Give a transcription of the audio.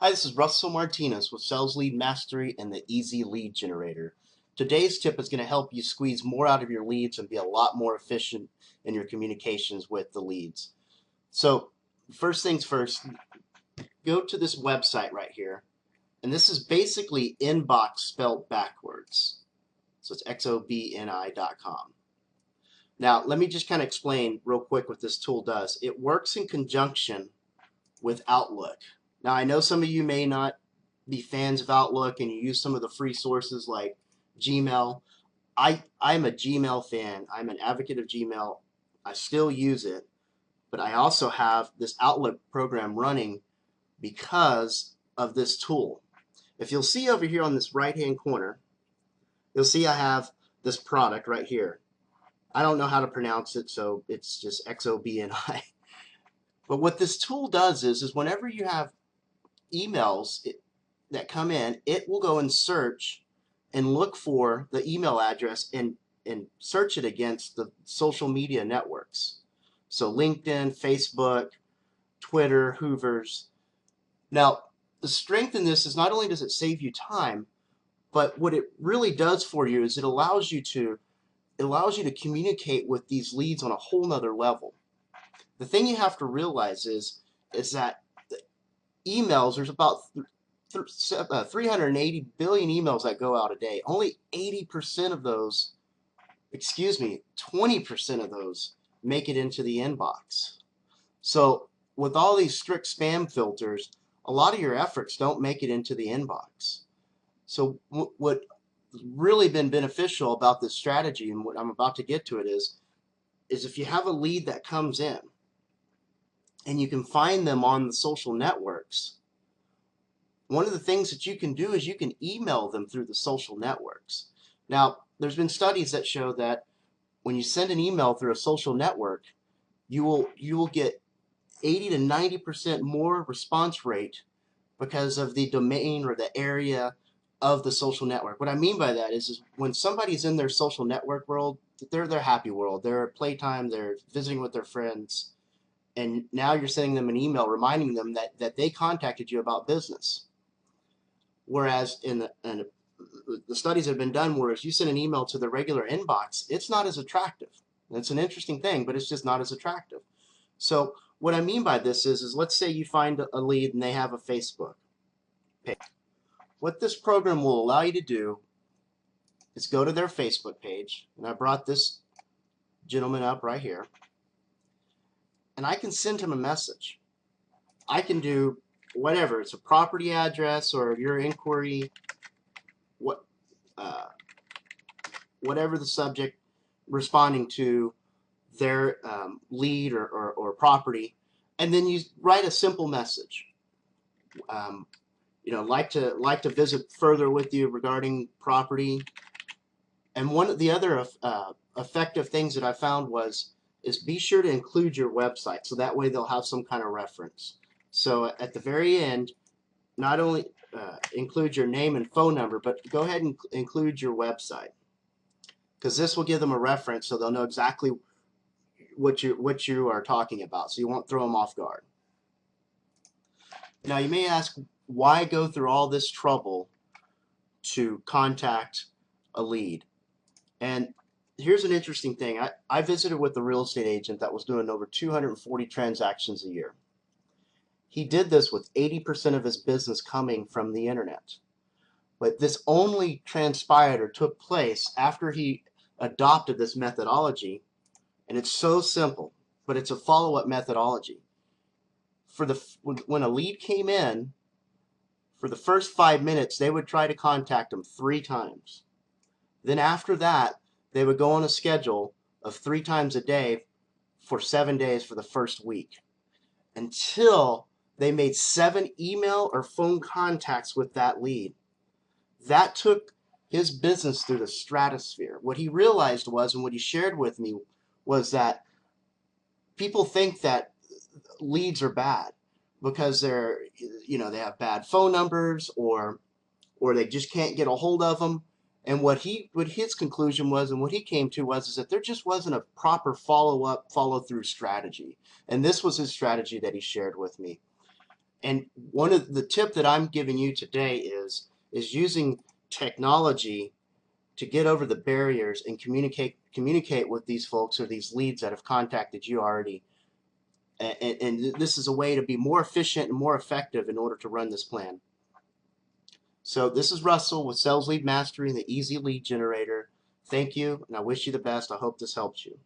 Hi, this is Russell Martinez with Sales Lead Mastery and the Easy Lead Generator. Today's tip is going to help you squeeze more out of your leads and be a lot more efficient in your communications with the leads. So, first things first, go to this website right here. And this is basically inbox spelled backwards. So it's xobni.com. Now, let me just kind of explain real quick what this tool does. It works in conjunction with Outlook. Now, I know some of you may not be fans of Outlook and you use some of the free sources like Gmail. I'm a Gmail fan. I'm an advocate of Gmail. I still use it, but I also have this Outlook program running because of this tool. If you'll see over here on this right-hand corner, you'll see I have this product right here. I don't know how to pronounce it, so it's just XOBNI. But what this tool does is whenever you have emails that come in, it will go and search and look for the email address and search it against the social media networks. So LinkedIn, Facebook, Twitter, Hoovers. Now, the strength in this is not only does it save you time, but what it really does for you is it allows you to communicate with these leads on a whole nother level. The thing you have to realize is that emails, there's about 380 billion emails that go out a day. Only 80% of those, 20% of those make it into the inbox. So with all these strict spam filters, a lot of your efforts don't make it into the inbox. So what really been beneficial about this strategy, and what I'm about to get to it, is if you have a lead that comes in and you can find them on the social networks, one of the things that you can do is you can email them through the social networks. Now, there's been studies that show that when you send an email through a social network, you will get 80 to 90% more response rate because of the domain or the area of the social network. What I mean by that is when somebody's in their social network world, they're their happy world. They're at playtime, they're visiting with their friends, and now you're sending them an email reminding them that they contacted you about business. Whereas in the studies have been done, whereas you send an email to the regular inbox, it's not as attractive. It's an interesting thing, but it's just not as attractive. So what I mean by this is let's say you find a lead and they have a Facebook page. What this program will allow you to do is go to their Facebook page, and I brought this gentleman up right here, and I can send him a message. I can do whatever. It's a property address or your inquiry, whatever the subject, responding to their lead or property, and then you write a simple message. Like to visit further with you regarding property. And one of the other effective things that I found is be sure to include your website, so that way they'll have some kind of reference. So at the very end, not only include your name and phone number, but go ahead and include your website, because this will give them a reference so they'll know exactly what you are talking about, so you won't throw them off guard. Now you may ask, why go through all this trouble to contact a lead? And here's an interesting thing. I visited with a real estate agent that was doing over 240 transactions a year. He did this with 80% of his business coming from the internet. But this only transpired or took place after he adopted this methodology. And it's so simple, but it's a follow-up methodology. When a lead came in, for the first 5 minutes, they would try to contact him 3 times. Then after that, they would go on a schedule of 3 times a day for 7 days for the first week, until they made 7 email or phone contacts with that lead. That took his business through the stratosphere. What he realized was, and what he shared with me, was that people think that leads are bad because they have bad phone numbers, or they just can't get a hold of them. And what his conclusion was, and what he came to, was that there just wasn't a proper follow-through strategy. And this was his strategy that he shared with me. And one of the tip that I'm giving you today is using technology to get over the barriers and communicate with these folks or these leads that have contacted you already. And this is a way to be more efficient and more effective in order to run this plan. So this is Russell with Sales Lead Mastery and the Easy Lead Generator. Thank you, and I wish you the best. I hope this helps you.